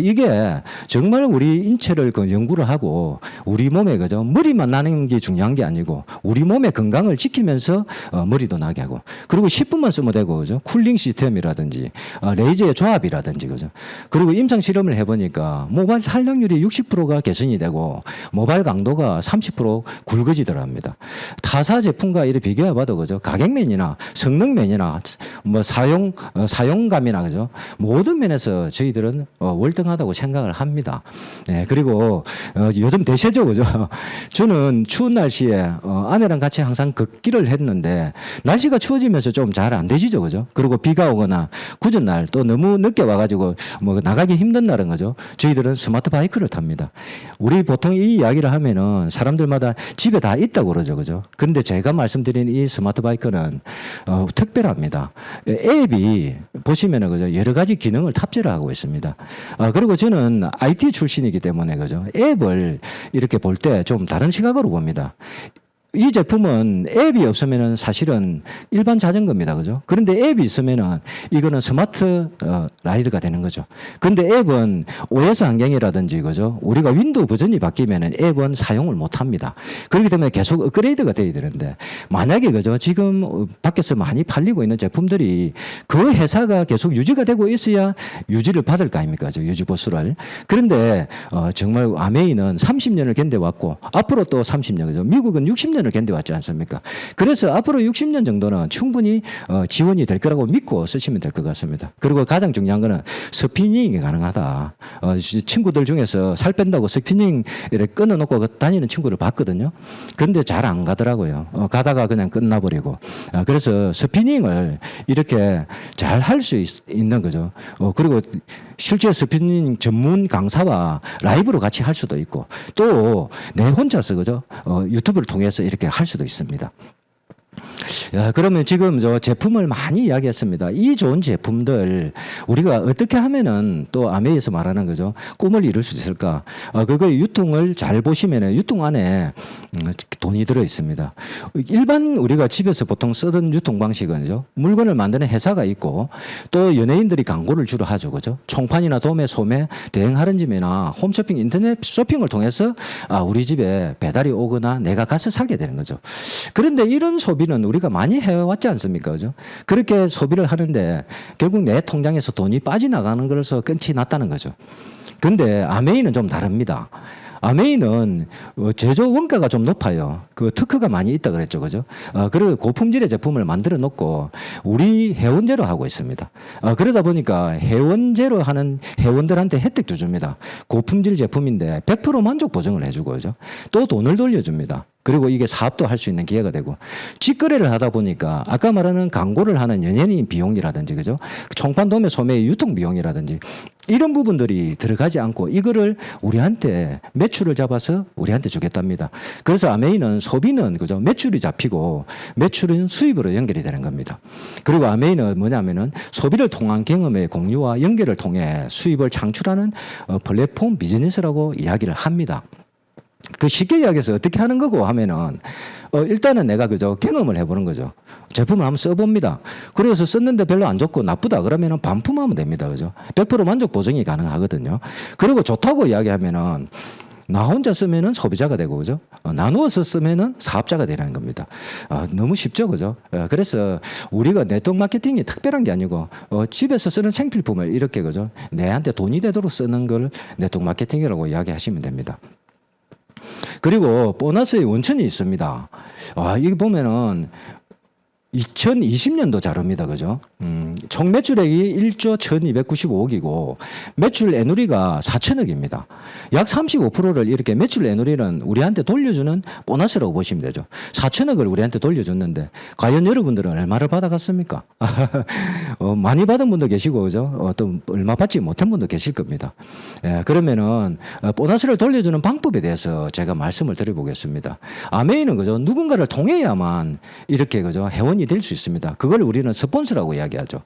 이게 정말 우리 인체를 연구를 하고 우리 몸에, 그죠? 머리만 나는 게 중요한 게 아니고 우리 몸의 건강을 지키면서 머리도 나게 하고, 그리고 10분만 쓰면 되고, 그죠? 쿨링 시스템이라든지 레이저의 조합이라든지, 그죠? 그리고 임상 실험을 해보니까 모발 탄력률이 60%가 개선이 되고 모발 강도가 30% 굵어지더랍니다. 타사 제품과 이렇게 비교해봐도, 그죠? 가격면이나 성능면이나 뭐 사용감이나, 그죠? 모든 면에서 저희들은 월등하다고 생각을 합니다. 네, 그리고 요즘 대세죠, 그죠? 저는 추운 날씨에 아내랑 같이 항상 걷기를 했는데 날씨가 추워지면서 좀 잘 안 되시죠, 그죠? 그리고 비가 오거나 굳은 날 또 너무 늦게 와가지고 뭐 나가기 힘든 날은 거죠. 저희들은 스마트 바이크를 탑니다. 우리 보통 이 이야기를 하면은 사람들마다 집에 다 있다고 그러죠, 그죠? 그런데 제가 말씀드린 이 스마트 바이크는 특별합니다. 앱이 보시면은 그죠, 여러 가지 기능을 탑재를 하고 있습니다. 그리고 저는 IT 출신이기 때문에 그죠, 앱을 이렇게 볼 때 좀 다른 시각으로 봅니다. 이 제품은 앱이 없으면은 사실은 일반 자전거입니다. 그죠? 그런데 앱이 있으면은 이거는 스마트 라이드가 되는 거죠. 근데 앱은 OS 환경이라든지 그죠? 우리가 윈도우 버전이 바뀌면은 앱은 사용을 못 합니다. 그렇기 때문에 계속 업그레이드가 돼야 되는데 만약에 그죠? 지금 밖에서 많이 팔리고 있는 제품들이 그 회사가 계속 유지가 되고 있어야 유지를 받을 거 아닙니까? 유지 보수를. 그런데 정말 아메이는 30년을 견뎌왔고 앞으로 또 30년 그죠? 미국은 60년을 견뎌왔지 않습니까? 그래서 앞으로 60년 정도는 충분히 지원이 될 거라고 믿고 쓰시면 될 것 같습니다. 그리고 가장 중요한 거는 스피닝이 가능하다. 친구들 중에서 살 뺀다고 스피닝 이렇게 끊어놓고 다니는 친구를 봤거든요. 그런데 잘 안 가더라고요. 가다가 그냥 끝나버리고. 그래서 스피닝을 이렇게 잘 할 수 있는 거죠. 그리고 실제 스피닝 전문 강사와 라이브로 같이 할 수도 있고 또 내 혼자서 그죠? 유튜브를 통해서 이렇게 할 수도 있습니다. 그러면 지금 저 제품을 많이 이야기했습니다. 이 좋은 제품들 우리가 어떻게 하면은 또 아메이에서 말하는 거죠. 꿈을 이룰 수 있을까? 그거 유통을 잘 보시면은 유통 안에 돈이 들어 있습니다. 일반 우리가 집에서 보통 쓰던 유통 방식은요. 물건을 만드는 회사가 있고 또 연예인들이 광고를 주로 하죠. 그죠? 총판이나 도매, 소매, 대행 할인점이나 홈쇼핑, 인터넷 쇼핑을 통해서 우리 집에 배달이 오거나 내가 가서 사게 되는 거죠. 그런데 이런 소비는 우리가 많이 해왔지 않습니까? 그죠? 그렇게 소비를 하는데 결국 내 통장에서 돈이 빠져나가는 것에서 끝이 났다는 거죠. 근데 아메이는 좀 다릅니다. 아메이는 제조 원가가 좀 높아요. 그 특허가 많이 있다 그랬죠, 그죠? 그리고 고품질의 제품을 만들어 놓고 우리 회원제로 하고 있습니다. 그러다 보니까 회원제로 하는 회원들한테 혜택도 줍니다. 고품질 제품인데 100% 만족 보증을 해주고, 그죠? 또 돈을 돌려줍니다. 그리고 이게 사업도 할 수 있는 기회가 되고 직거래를 하다 보니까 아까 말하는 광고를 하는 연예인 비용이라든지 그죠? 총판 도매 소매의 유통 비용이라든지 이런 부분들이 들어가지 않고 이거를 우리한테 매출을 잡아서 우리한테 주겠답니다. 그래서 아메이는 소비는 그죠? 매출이 잡히고 매출은 수입으로 연결이 되는 겁니다. 그리고 아메이는 뭐냐면은 소비를 통한 경험의 공유와 연결을 통해 수입을 창출하는 플랫폼 비즈니스라고 이야기를 합니다. 그 쉽게 이야기해서 어떻게 하는 거고 하면은 일단은 내가 그죠 경험을 해보는 거죠. 제품을 한번 써봅니다. 그래서 썼는데 별로 안 좋고 나쁘다 그러면은 반품하면 됩니다. 그죠? 100% 만족 보증이 가능하거든요. 그리고 좋다고 이야기하면은 나 혼자 쓰면은 소비자가 되고 그죠? 나누어서 쓰면은 사업자가 되는 겁니다. 너무 쉽죠, 그죠? 그래서 우리가 네트워크 마케팅이 특별한 게 아니고 집에서 쓰는 생필품을 이렇게 그죠? 내한테 돈이 되도록 쓰는 걸 네트워크 마케팅이라고 이야기하시면 됩니다. 그리고 보너스의 원천이 있습니다. 이게 보면은 2020년도 자료입니다. 그죠? 총 매출액이 1조 1295억이고 매출 애누리가 4천억입니다. 약 35%를 이렇게 매출 애누리는 우리한테 돌려주는 보너스라고 보시면 되죠. 4천억을 우리한테 돌려줬는데 과연 여러분들은 얼마를 받아갔습니까? 많이 받은 분도 계시고 그죠? 또 얼마 받지 못한 분도 계실 겁니다. 그러면은 보너스를 돌려주는 방법에 대해서 제가 말씀을 드려보겠습니다. 아메이는 그죠? 누군가를 통해야만 이렇게 그죠? 회원이 될 수 있습니다. 그걸 우리는 스폰서라고 이야기하죠.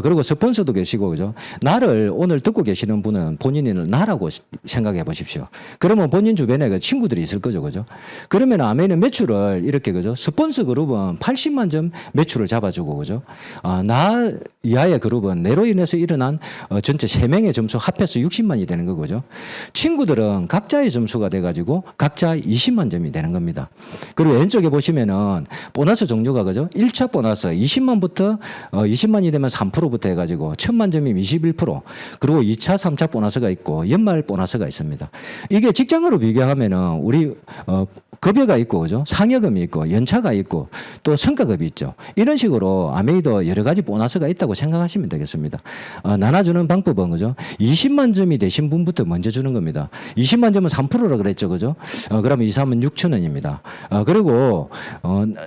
그리고 스폰서도 계시고 그죠? 나를 오늘 듣고 계시는 분은 본인을 나라고 생각해 보십시오. 그러면 본인 주변에 그 친구들이 있을 거죠, 그죠? 그러면 아메이는 매출을 이렇게 그죠? 스폰서 그룹은 80만 점 매출을 잡아주고 그죠? 나 이하의 그룹은 내로 인해서 일어난 전체 3명의 점수 합해서 60만이 되는 거죠. 친구들은 각자의 점수가 돼가지고 각자 20만 점이 되는 겁니다. 그리고 왼쪽에 보시면은 보너스 종류가 그죠? 1차 보너스 20만부터 20만이 되면 3%부터 해가지고 1000만 점이면 21%, 그리고 2차, 3차 보너스가 있고 연말 보너스가 있습니다. 이게 직장으로 비교하면은 우리 급여가 있고, 그죠? 상여금이 있고, 연차가 있고, 또 성과급이 있죠. 이런 식으로 아메이도 여러 가지 보너스가 있다고 생각하시면 되겠습니다. 나눠주는 방법은, 그죠? 20만 점이 되신 분부터 먼저 주는 겁니다. 20만 점은 3%라 그랬죠, 그죠? 그러면 2, 3은 6천 원입니다. 그리고,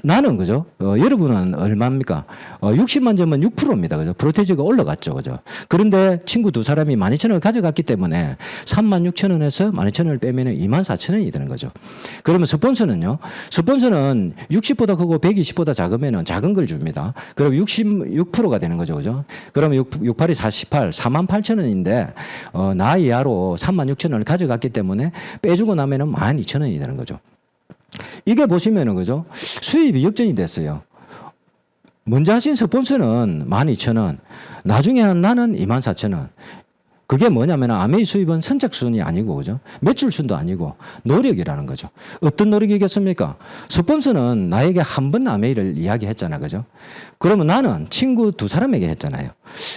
나는, 그죠? 여러분은 얼마입니까? 60만 점은 6%입니다. 그죠? 프로테이지가 올라갔죠, 그죠? 그런데 친구 두 사람이 12,000원을 가져갔기 때문에 36,000원에서 12,000원을 빼면 24,000원이 되는 거죠. 그러면 스폰서는요? 스폰서는 60보다 크고 120보다 작으면 작은 걸 줍니다. 그럼 66%가 되는 거죠. 그죠? 그러면 68이 48, 48,000원인데, 나 이하로 36,000원을 가져갔기 때문에 빼주고 나면은 12,000원이 되는 거죠. 이게 보시면은, 그죠? 수입이 역전이 됐어요. 먼저 하신 스폰서는 12,000원, 나중에 한 나는 24,000원. 그게 뭐냐면 아메이 수입은 선착순이 아니고, 그죠? 매출순도 아니고 노력이라는 거죠. 어떤 노력이겠습니까? 스폰서는 나에게 한 번 아메이를 이야기했잖아, 그죠? 그러면 나는 친구 두 사람에게 했잖아요.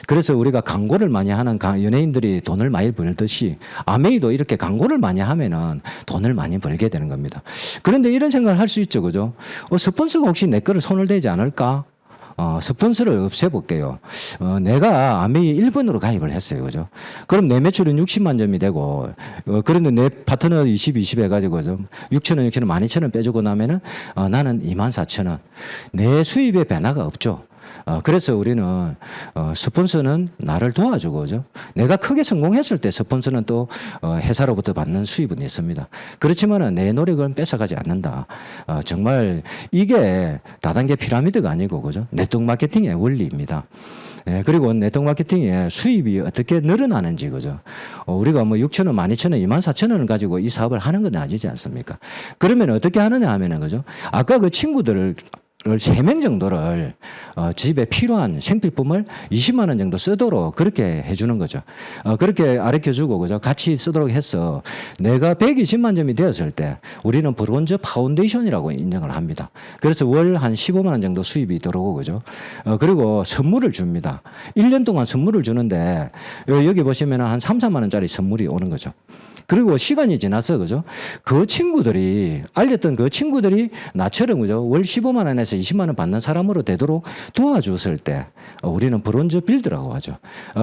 그래서 우리가 광고를 많이 하는 연예인들이 돈을 많이 벌듯이 아메이도 이렇게 광고를 많이 하면은 돈을 많이 벌게 되는 겁니다. 그런데 이런 생각을 할 수 있죠, 그죠? 스폰서가 혹시 내 거를 손을 대지 않을까? 스폰서를 없애볼게요. 내가 아메이 1번으로 가입을 했어요. 그죠? 그럼 내 매출은 60만 점이 되고, 그런데 내 파트너 20 해가지고, 6,000원, 12,000원 빼주고 나면은, 나는 24,000원. 내 수입에 변화가 없죠. 그래서 우리는 스폰서는 나를 도와주고, 그죠? 내가 크게 성공했을 때 스폰서는 또 회사로부터 받는 수입은 있습니다. 그렇지만 내 노력은 뺏어가지 않는다. 정말 이게 다단계 피라미드가 아니고, 그죠? 네트워크 마케팅의 원리입니다. 예, 그리고 네트워크 마케팅의 수입이 어떻게 늘어나는지, 그죠? 우리가 뭐 6,000원, 12,000원, 24,000원을 가지고 이 사업을 하는 건 아니지 않습니까? 그러면 어떻게 하느냐 하면은, 그죠? 아까 그 친구들을 3명 정도를 집에 필요한 생필품을 20만 원 정도 쓰도록 그렇게 해주는 거죠. 그렇게 가르쳐주고, 그죠? 같이 쓰도록 해서 내가 120만 점이 되었을 때 우리는 브론즈 파운데이션이라고 인정을 합니다. 그래서 월 한 15만 원 정도 수입이 들어오고, 그죠? 그리고 선물을 줍니다. 1년 동안 선물을 주는데 여기 보시면 한 3, 4만 원짜리 선물이 오는 거죠. 그리고 시간이 지나서, 그죠? 그 친구들이, 알렸던 그 친구들이 나처럼, 그죠? 월 15만 원에서 20만 원 받는 사람으로 되도록 도와줬을 때, 우리는 브론즈 빌드라고 하죠.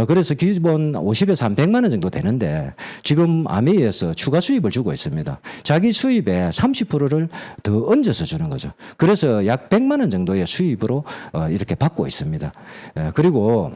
그래서 기본 50에서 한 100만 원 정도 되는데, 지금 아메이에서 추가 수입을 주고 있습니다. 자기 수입에 30%를 더 얹어서 주는 거죠. 그래서 약 100만 원 정도의 수입으로 이렇게 받고 있습니다. 그리고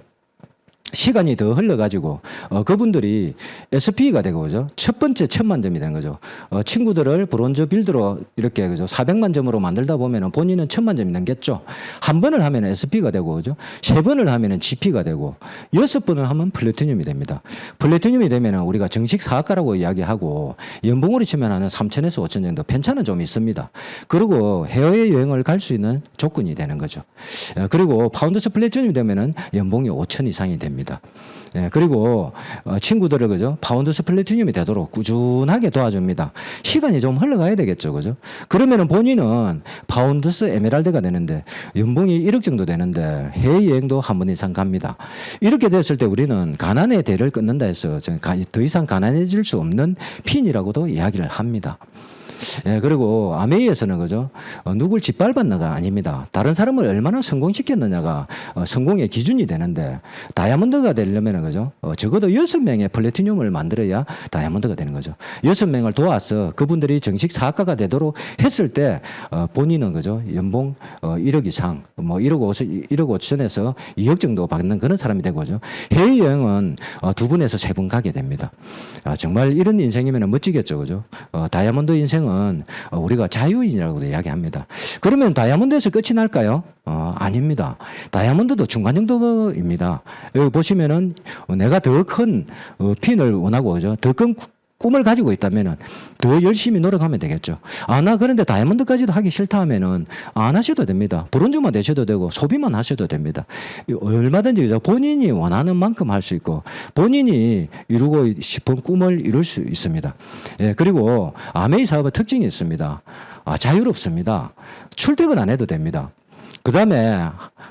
시간이 더 흘러가지고 그분들이 SP가 되고, 그죠? 첫 번째 1,000만 점이 되는 거죠. 친구들을 브론즈 빌드로 이렇게, 그죠? 400만 점으로 만들다 보면은 본인은 1,000만 점이 넘겠죠. 한 번을 하면 SP가 되고, 그죠? 3번을 하면은 GP가 되고, 6번을 하면 플래티늄이 됩니다. 플래티늄이 되면은 우리가 정식 사학과라고 이야기하고 연봉으로 치면 한 3,000에서 5,000 정도 편차는 좀 있습니다. 그리고 해외 여행을 갈 수 있는 조건이 되는 거죠. 그리고 파운더스 플래티늄이 되면은 연봉이 5,000 이상이 됩니다. 예, 그리고 친구들을, 그죠? 파운드스 플래티늄이 되도록 꾸준하게 도와줍니다. 시간이 좀 흘러가야 되겠죠, 그죠? 그러면은 본인은 파운드스 에메랄드가 되는데 연봉이 1억 정도 되는데 해외 여행도 한 번 이상 갑니다. 이렇게 됐을 때 우리는 가난의 대를 끊는다 해서 더 이상 가난해질 수 없는 핀이라고도 이야기를 합니다. 예, 그리고 아메이에서는, 그죠? 누굴 짓밟았느가 아닙니다. 다른 사람을 얼마나 성공시켰느냐가 성공의 기준이 되는데, 다이아몬드가 되려면은, 그죠? 적어도 6명의 플래티늄을 만들어야 다이아몬드가 되는 거죠. 6명을 도와서 그분들이 정식 사학과가 되도록 했을 때, 본인은, 그죠? 연봉 1억 이상, 뭐 1억 5천에서 2억 정도 받는 그런 사람이 되고, 그죠? 해외여행은 2분에서 3분 가게 됩니다. 정말 이런 인생이면 멋지겠죠, 그죠? 다이아몬드 인생은 우리가 자유인이라고도 이야기합니다. 그러면 다이아몬드에서 끝이 날까요? 아닙니다. 다이아몬드도 중간 정도입니다. 여기 보시면은 내가 더 큰 핀을 원하고, 그죠? 더 큰 꿈을 가지고 있다면은 더 열심히 노력하면 되겠죠. 나 그런데 다이아몬드까지도 하기 싫다 하면은 안 하셔도 됩니다. 브론즈만 되셔도 되고 소비만 하셔도 됩니다. 얼마든지 본인이 원하는 만큼 할 수 있고 본인이 이루고 싶은 꿈을 이룰 수 있습니다. 예, 그리고 아메이 사업의 특징이 있습니다. 자유롭습니다. 출퇴근 안 해도 됩니다. 그다음에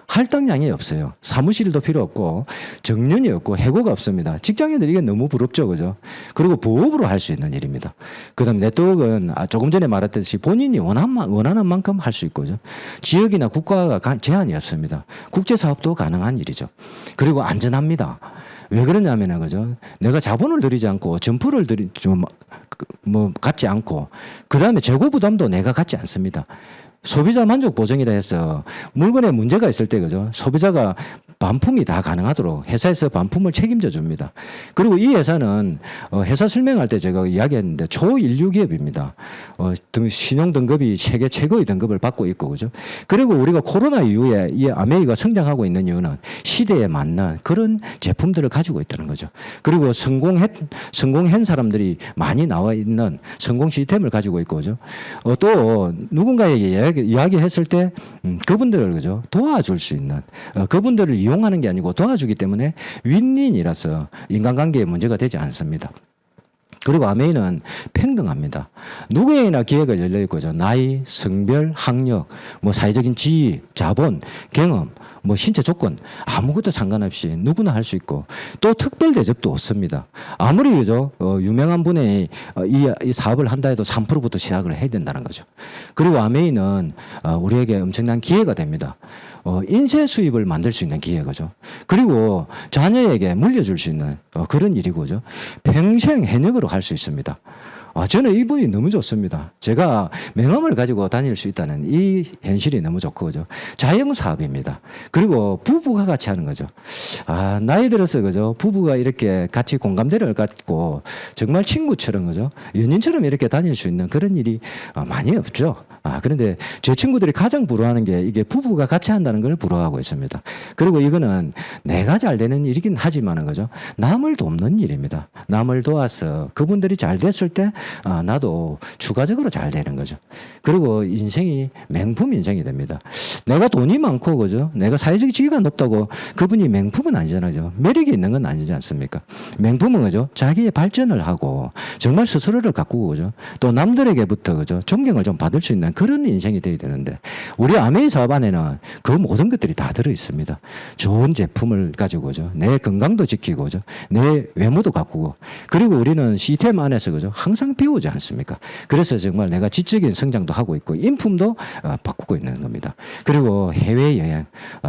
할당량이 없어요. 사무실도 필요 없고 정년이 없고 해고가 없습니다. 직장인들이 이게 너무 부럽죠, 그죠? 그리고 부업으로 할 수 있는 일입니다. 그다음 네트워크는 조금 전에 말했듯이 본인이 원하는 만큼 할 수 있고, 그죠? 지역이나 국가가 제한이 없습니다. 국제 사업도 가능한 일이죠. 그리고 안전합니다. 왜 그러냐면은, 그죠? 내가 자본을 들이지 않고 점포를 갖지 않고, 그 다음에 재고 부담도 내가 갖지 않습니다. 소비자 만족 보증이라 해서 물건에 문제가 있을 때, 그죠? 소비자가 반품이 다 가능하도록 회사에서 반품을 책임져 줍니다. 그리고 이 회사는 회사 설명할 때 제가 이야기했는데 초인류 기업입니다. 신용 등급이 세계 최고의 등급을 받고 있고, 그죠? 그리고 우리가 코로나 이후에 이 아메이가 성장하고 있는 이유는 시대에 맞는 그런 제품들을 가지고 있다는 거죠. 그리고 성공한 사람들이 많이 나와 있는 성공 시스템을 가지고 있고, 그죠? 또 누군가에게 이야기했을 때 그분들을, 그죠? 도와줄 수 있는, 그분들을 이용하는 게 아니고 도와주기 때문에 윈윈이라서 인간관계에 문제가 되지 않습니다. 그리고 아메이는 평등합니다. 누구에게나 기회가 열려 있고, 나이, 성별, 학력, 사회적인 지위, 자본, 경험, 신체 조건 아무것도 상관없이 누구나 할 수 있고, 또 특별 대접도 없습니다. 아무리, 그죠? 유명한 분이 이 사업을 한다 해도 3%부터 시작을 해야 된다는 거죠. 그리고 아메이는 우리에게 엄청난 기회가 됩니다. 인쇄 수입을 만들 수 있는 기회거죠. 그리고 자녀에게 물려줄 수 있는 그런 일이고죠. 평생 현역으로 갈 수 있습니다. 저는 이분이 너무 좋습니다. 제가 명함을 가지고 다닐 수 있다는 이 현실이 너무 좋고, 그죠? 자영사업입니다. 그리고 부부가 같이 하는 거죠. 나이 들어서, 그죠? 부부가 이렇게 같이 공감대를 갖고 정말 친구처럼, 그죠? 연인처럼 이렇게 다닐 수 있는 그런 일이 많이 없죠. 그런데 제 친구들이 가장 부러워하는 게 이게 부부가 같이 한다는 걸 부러워하고 있습니다. 그리고 이거는 내가 잘 되는 일이긴 하지만은, 그죠? 남을 돕는 일입니다. 남을 도와서 그분들이 잘 됐을 때 나도 추가적으로 잘 되는 거죠. 그리고 인생이 명품 인생이 됩니다. 내가 돈이 많고, 그죠? 내가 사회적 지위가 높다고 그분이 명품은 아니잖아요. 매력이 있는 건 아니지 않습니까? 명품은, 그죠? 자기의 발전을 하고 정말 스스로를 가꾸고, 그죠? 또 남들에게부터, 그죠? 존경을 좀 받을 수 있는 그런 인생이 돼야 되는데, 우리 아메이 사업 안에는 그 모든 것들이 다 들어 있습니다. 좋은 제품을 가지고, 그죠? 내 건강도 지키고, 그죠? 내 외모도 가꾸고, 그리고 우리는 시스템 안에서, 그죠? 항상 배우지 않습니까? 그래서 정말 내가 지적인 성장도 하고 있고 인품도 바꾸고 있는 겁니다. 그리고 해외여행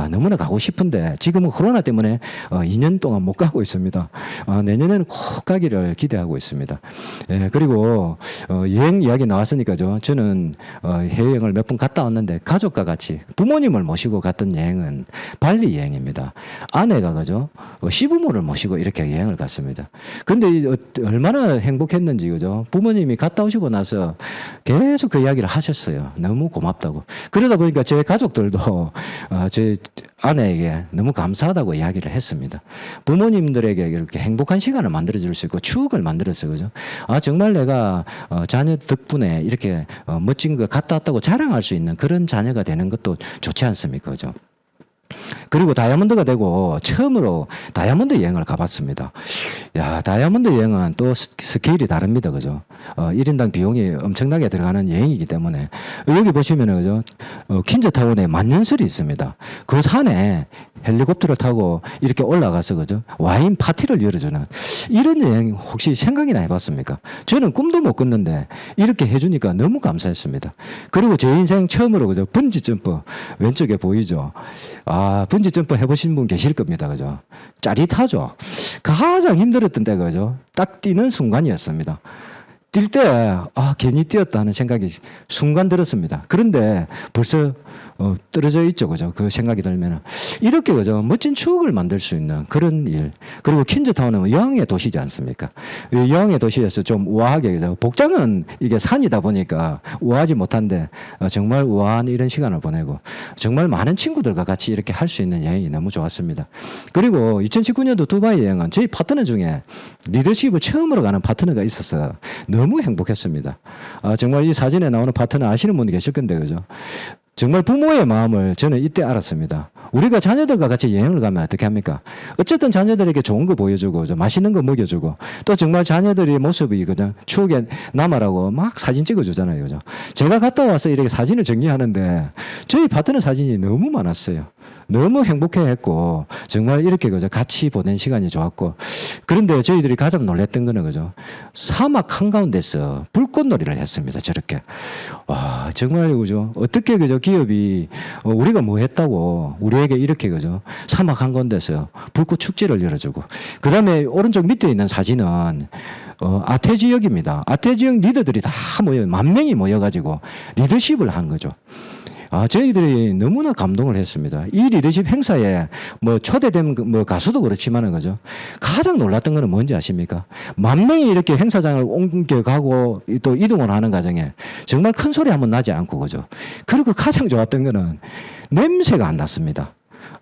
너무나 가고 싶은데 지금은 코로나 때문에 2년 동안 못 가고 있습니다. 내년에는 꼭 가기를 기대하고 있습니다. 그리고 여행 이야기 나왔으니까죠. 저는 해외여행을 몇 번 갔다 왔는데 가족과 같이 부모님을 모시고 갔던 여행은 발리 여행입니다. 아내가, 그죠? 시부모를 모시고 이렇게 여행을 갔습니다. 근데 얼마나 행복했는지, 그죠? 부모님이 갔다 오시고 나서 계속 그 이야기를 하셨어요. 너무 고맙다고. 그러다 보니까 제 가족들도 제 아내에게 너무 감사하다고 이야기를 했습니다. 부모님들에게 이렇게 행복한 시간을 만들어줄 수 있고 추억을 만들었어요. 그죠? 정말 내가 자녀 덕분에 이렇게 멋진 거 갔다 왔다고 자랑할 수 있는 그런 자녀가 되는 것도 좋지 않습니까? 그죠? 그리고 다이아몬드가 되고 처음으로 다이아몬드 여행을 가봤습니다. 다이아몬드 여행은 또 스케일이 다릅니다. 그죠? 1인당 비용이 엄청나게 들어가는 여행이기 때문에 여기 보시면은, 그죠? 퀸즈타운에 만년설이 있습니다. 그 산에 헬리콥터를 타고 이렇게 올라가서, 그죠? 와인 파티를 열어주는 이런 여행 혹시 생각이나 해봤습니까? 저는 꿈도 못 꿨는데 이렇게 해주니까 너무 감사했습니다. 그리고 제 인생 처음으로, 그죠? 번지 점프 왼쪽에 보이죠? 번지 점프 해보신 분 계실 겁니다. 그죠? 짜릿하죠? 가장 힘들었던 때가, 그죠? 딱 뛰는 순간이었습니다. 뛸 때, 괜히 뛰었다는 생각이 순간 들었습니다. 그런데 벌써 떨어져 있죠. 그죠? 그 생각이 들면은. 이렇게, 그죠? 멋진 추억을 만들 수 있는 그런 일. 그리고 퀸즈타운은 여왕의 도시지 않습니까? 여왕의 도시에서 좀 우아하게, 그죠? 복장은 이게 산이다 보니까 우아하지 못한데 정말 우아한 이런 시간을 보내고 정말 많은 친구들과 같이 이렇게 할 수 있는 여행이 너무 좋았습니다. 그리고 2019년도 두바이 여행은 저희 파트너 중에 리더십을 처음으로 가는 파트너가 있어서 너무 행복했습니다. 정말 이 사진에 나오는 파트너 아시는 분이 계실 건데, 그죠? 정말 부모의 마음을 저는 이때 알았습니다. 우리가 자녀들과 같이 여행을 가면 어떻게 합니까? 어쨌든 자녀들에게 좋은 거 보여주고 맛있는 거 먹여주고 또 정말 자녀들의 모습이 그냥 추억에 남아라고 막 사진 찍어주잖아요. 그죠? 제가 갔다 와서 이렇게 사진을 정리하는데 저희 파트너 사진이 너무 많았어요. 너무 행복해했고 정말 이렇게 그죠? 같이 보낸 시간이 좋았고 그런데 저희들이 가장 놀랬던 거는 그죠? 사막 한가운데서 불꽃놀이를 했습니다. 저렇게. 와, 정말 그죠? 어떻게 그죠? 기업이 우리가 뭐 했다고 우리에게 이렇게 그죠? 사막 한가운데서 불꽃 축제를 열어주고 그다음에 오른쪽 밑에 있는 사진은 아태 지역입니다. 아태 지역 리더들이 다 모여 10,000명이 모여가지고 리더십을 한 거죠. 저희들이 너무나 감동을 했습니다. 이 리더십 행사에 뭐 초대된 뭐 가수도 그렇지만은 그죠. 가장 놀랐던 거는 뭔지 아십니까? 10,000명이 이렇게 행사장을 옮겨가고 또 이동을 하는 과정에 정말 큰 소리 한번 나지 않고 그죠. 그리고 가장 좋았던 거는 냄새가 안 났습니다.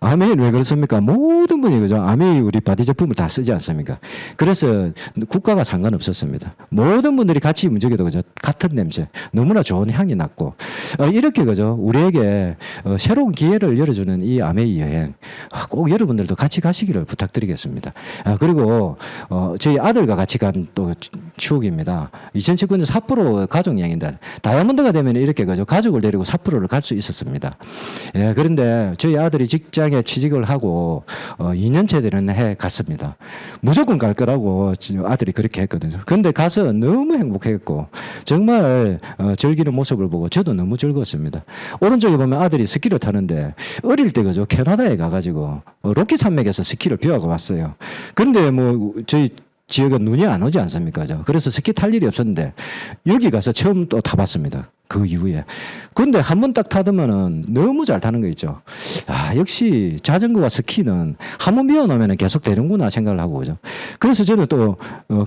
아메이 왜 그렇습니까? 모든 분이 그죠? 아메이 우리 바디 제품을 다 쓰지 않습니까? 그래서 국가가 상관없었습니다. 모든 분들이 같이 움직여도 그죠? 같은 냄새, 너무나 좋은 향이 났고 이렇게 그죠? 우리에게 새로운 기회를 열어주는 이 아메이 여행 꼭 여러분들도 같이 가시기를 부탁드리겠습니다. 그리고 저희 아들과 같이 간 또 추억입니다. 2019년 삿포로 가족 여행인데 다이아몬드가 되면 이렇게 그죠? 가족을 데리고 삿포로를 갈 수 있었습니다. 예, 그런데 저희 아들이 직장에 취직을 하고 2년째 되는 해 갔습니다. 무조건 갈 거라고 아들이 그렇게 했거든요. 그런데 가서 너무 행복했고 정말 즐기는 모습을 보고 저도 너무 즐거웠습니다. 오른쪽에 보면 아들이 스키를 타는데 어릴 때 그죠 캐나다에 가가지고 로키 산맥에서 스키를 배워가 왔어요. 그런데 뭐 저희 지역은 눈이 안 오지 않습니까? 그래서 스키 탈 일이 없었는데 여기 가서 처음 또 타봤습니다. 그 이후에. 근데 한 번 딱 타더면은 너무 잘 타는 거 있죠. 역시 자전거와 스키는 한 번 배워놓으면 계속 되는구나 생각을 하고, 그죠. 그래서 저는 또,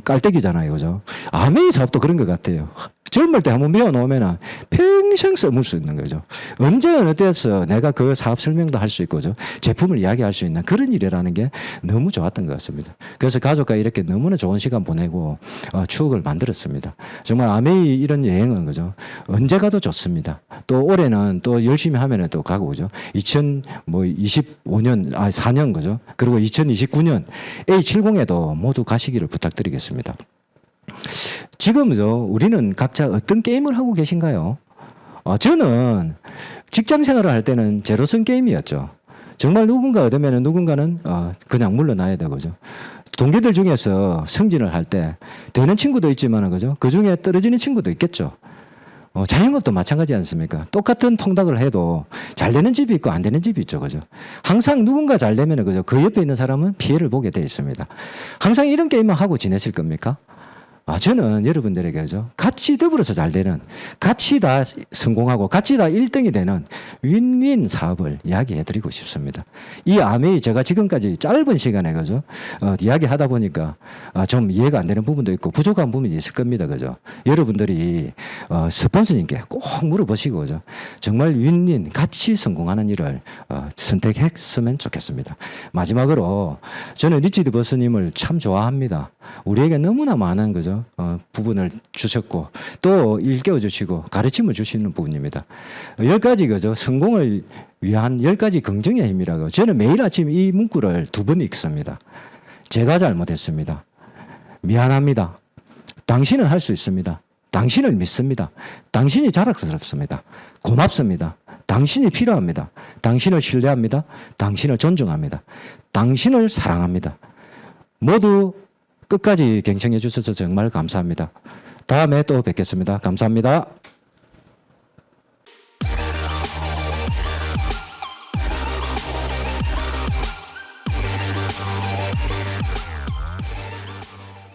깔때기잖아요. 그죠. 아메이 사업도 그런 것 같아요. 젊을 때 한 번 배워놓으면 평생 써먹을 수 있는 거죠. 언제 어느 때에서 내가 그 사업 설명도 할 수 있고, 그죠. 제품을 이야기할 수 있는 그런 일이라는 게 너무 좋았던 것 같습니다. 그래서 가족과 이렇게 너무나 좋은 시간 보내고, 추억을 만들었습니다. 정말 아메이 이런 여행은, 그죠. 언제 가도 좋습니다. 또 올해는 또 열심히 하면 또 가고, 그죠. 2025년, 4년, 그죠. 그리고 2029년 A70에도 모두 가시기를 부탁드리겠습니다. 지금요, 우리는 각자 어떤 게임을 하고 계신가요? 저는 직장 생활을 할 때는 제로섬 게임이었죠. 정말 누군가 얻으면 누군가는 그냥 물러나야 되고죠. 동기들 중에서 승진을 할 때 되는 친구도 있지만, 그죠? 그 중에 떨어지는 친구도 있겠죠. 자영업도 마찬가지 않습니까? 똑같은 통닭을 해도 잘 되는 집이 있고 안 되는 집이 있죠. 그죠? 항상 누군가 잘 되면, 그죠? 그 옆에 있는 사람은 피해를 보게 되어 있습니다. 항상 이런 게임만 하고 지내실 겁니까? 저는 여러분들에게, 그죠? 같이 더불어서 잘 되는, 같이 다 성공하고, 같이 다 1등이 되는 윈윈 사업을 이야기해 드리고 싶습니다. 이 아메이 제가 지금까지 짧은 시간에, 그죠? 이야기 하다 보니까, 좀 이해가 안 되는 부분도 있고, 부족한 부분이 있을 겁니다. 그죠? 여러분들이, 스폰서님께 꼭 물어보시고, 그죠? 정말 윈윈, 같이 성공하는 일을, 선택했으면 좋겠습니다. 마지막으로, 저는 리치드 버스님을 참 좋아합니다. 우리에게 너무나 많은, 그죠? 부분을 주셨고 또 일깨워 주시고 가르침을 주시는 부분입니다. 10가지 그죠? 성공을 위한 10가지 긍정의 힘이라고. 저는 매일 아침 이 문구를 2번 읽습니다. 제가 잘못했습니다. 미안합니다. 당신은 할 수 있습니다. 당신을 믿습니다. 당신이 자랑스럽습니다. 고맙습니다. 당신이 필요합니다. 당신을 신뢰합니다. 당신을 존중합니다. 당신을 사랑합니다. 모두 끝까지 경청해 주셔서 정말 감사합니다. 다음에 또 뵙겠습니다. 감사합니다.